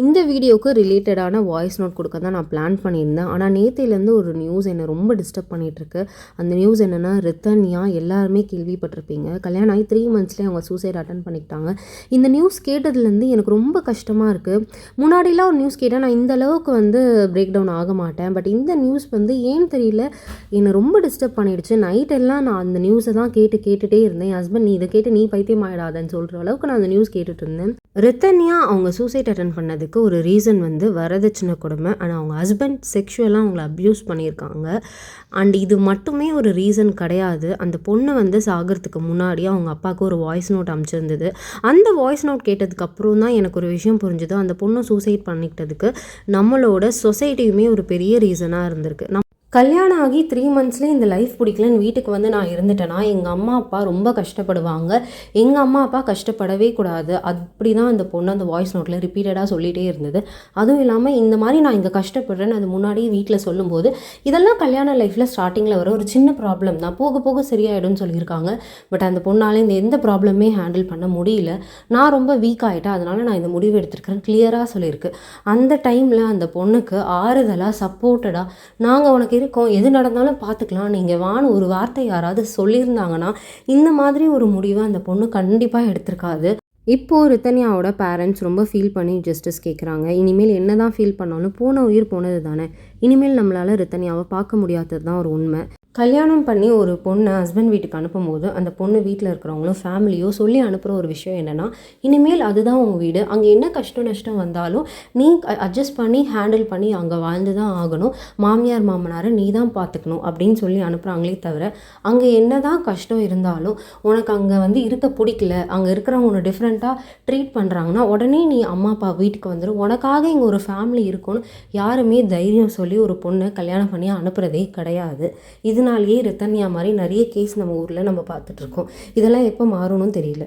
இந்த வீடியோவுக்கு ரிலேட்டடான வாய்ஸ் நோட் கொடுக்க தான் நான் பிளான் பண்ணியிருந்தேன். ஆனால் நேத்திலேருந்து ஒரு நியூஸ் என்னை ரொம்ப டிஸ்டர்ப் பண்ணிகிட்ருக்கு. அந்த நியூஸ் என்னென்னா, ரித்தன்யா எல்லாருமே கேள்விப்பட்டிருப்பீங்க. கல்யாணம் ஆகி 3 மந்த்ஸ்லேயே அவங்க சூசைட் அட்டன் பண்ணிக்கிட்டாங்க. இந்த நியூஸ் கேட்டதுலேருந்து எனக்கு ரொம்ப கஷ்டமாக இருக்குது. முன்னாடிலாம் ஒரு நியூஸ் கேட்டால் நான் இந்த அளவுக்கு பிரேக் டவுன் ஆக மாட்டேன். பட் இந்த நியூஸ் ஏன்னு தெரியல என்னை ரொம்ப டிஸ்டர்ப் பண்ணிடுச்சு. நைட்டெல்லாம் நான் அந்த நியூஸை தான் கேட்டுகிட்டே இருந்தேன். என் ஹஸ்பண்ட், நீ இதை கேட்டு நீ பைத்தியம் ஆகிடாதன்னு சொல்கிற அளவுக்கு நான் அந்த நியூஸ் கேட்டுட்டு இருந்தேன். ரித்தன்யா அவங்க சூசைட் அட்டன் பண்ணதுக்கு ஒரு ரீசன் வரதட்சணை கொடுமை. ஆனால் அவங்க ஹஸ்பண்ட் செக்ஷுவலாக அவங்கள அப்யூஸ் பண்ணியிருக்காங்க. அண்ட் இது மட்டுமே ஒரு ரீசன் கிடையாது. அந்த பொண்ணு சாகிறதுக்கு முன்னாடி அவங்க அப்பாவுக்கு ஒரு வாய்ஸ் நோட் அனுப்பிச்சிருந்தது. அந்த வாய்ஸ் நோட் கேட்டதுக்கு அப்புறம் தான் எனக்கு ஒரு விஷயம் புரிஞ்சுது. அந்த பொண்ணு சூசைட் பண்ணிக்கிட்டதுக்கு நம்மளோட சொசைட்டியுமே ஒரு பெரிய ரீசனாக இருந்திருக்கு. கல்யாணம் ஆகி 3 மந்த்ஸ்லேயே இந்த லைஃப் பிடிக்கலன்னு வீட்டுக்கு நான் இருந்துட்டேன்னா எங்கள் அம்மா அப்பா ரொம்ப கஷ்டப்படுவாங்க. எங்கள் அம்மா அப்பா கஷ்டப்படவே கூடாது. அப்படி தான் அந்த பொண்ணு அந்த வாய்ஸ் நோட்டில் ரிப்பீட்டடாக சொல்லிகிட்டே இருந்தது. அதுவும் இல்லாமல் இந்த மாதிரி நான் இங்கே கஷ்டப்படுறேன்னு அது முன்னாடியே வீட்டில் சொல்லும்போது, இதெல்லாம் கல்யாண லைஃப்பில் ஸ்டார்டிங்கில் வர ஒரு சின்ன ப்ராப்ளம் தான், போக போக சரியாயிடும்னு சொல்லியிருக்காங்க. பட் அந்த பொண்ணால் இந்த எந்த ப்ராப்ளமே ஹேண்டில் பண்ண முடியல. நான் ரொம்ப வீக் ஆகிட்டேன், அதனால் நான் இந்த முடிவு எடுத்திருக்கிறேன் கிளியராக சொல்லியிருக்கு. அந்த டைமில் அந்த பொண்ணுக்கு ஆறுதலாக சப்போர்ட்டடாக, நாங்கள் உனக்கு இருக்கோம், எது நடந்தாலும் பார்த்துக்கலாம், நீங்கள் வான்னு ஒரு வார்த்தை யாராவது சொல்லியிருந்தாங்கன்னா இந்த மாதிரி ஒரு முடிவை அந்த பொண்ணு கண்டிப்பாக எடுத்திருக்காது. இப்போது ரித்தன்யாவோட பேரண்ட்ஸ் ரொம்ப ஃபீல் பண்ணி ஜஸ்டிஸ் கேட்குறாங்க. இனிமேல் என்ன தான் ஃபீல் பண்ணாலும் போன உயிர் போனது தானே. இனிமேல் நம்மளால் ரித்தன்யாவை பார்க்க முடியாதது தான் ஒரு உண்மை. கல்யாணம் பண்ணி ஒரு பொண்ணை ஹஸ்பண்ட் வீட்டுக்கு அனுப்பும்போது அந்த பொண்ணு வீட்டில் இருக்கிறவங்களும் ஃபேமிலியோ சொல்லி அனுப்புகிற ஒரு விஷயம் என்னென்னா, இனிமேல் அதுதான் உங்கள் வீடு, அங்கே என்ன கஷ்டம் நஷ்டம் வந்தாலும் நீ அட்ஜஸ்ட் பண்ணி ஹேண்டில் பண்ணி அங்கே வாழ்ந்து தான் ஆகணும், மாமியார் மாமனாரை நீ தான் பார்த்துக்கணும் அப்படின்னு சொல்லி அனுப்புகிறாங்களே தவிர, அங்கே என்ன தான் கஷ்டம் இருந்தாலும் உனக்கு அங்கே இருக்க பிடிக்கல, அங்கே இருக்கிறவங்க ஒன்று டிஃப்ரெண்ட்டாக ட்ரீட் பண்ணுறாங்கன்னா உடனே நீ அம்மா அப்பா வீட்டுக்கு வந்துடும், உனக்காக இங்கே ஒரு ஃபேமிலி இருக்கும்னு யாருமே தைரியம் சொல்லி ஒரு பொண்ணை கல்யாணம் பண்ணி அனுப்புகிறதே கிடையாது. இதனாலேயே ரித்தன்யா மாதிரி நிறைய கேஸ் நம்ம ஊரில் நம்ம பார்த்துட்ருக்கோம். இதெல்லாம் எப்போ மாறணும்னு தெரியல.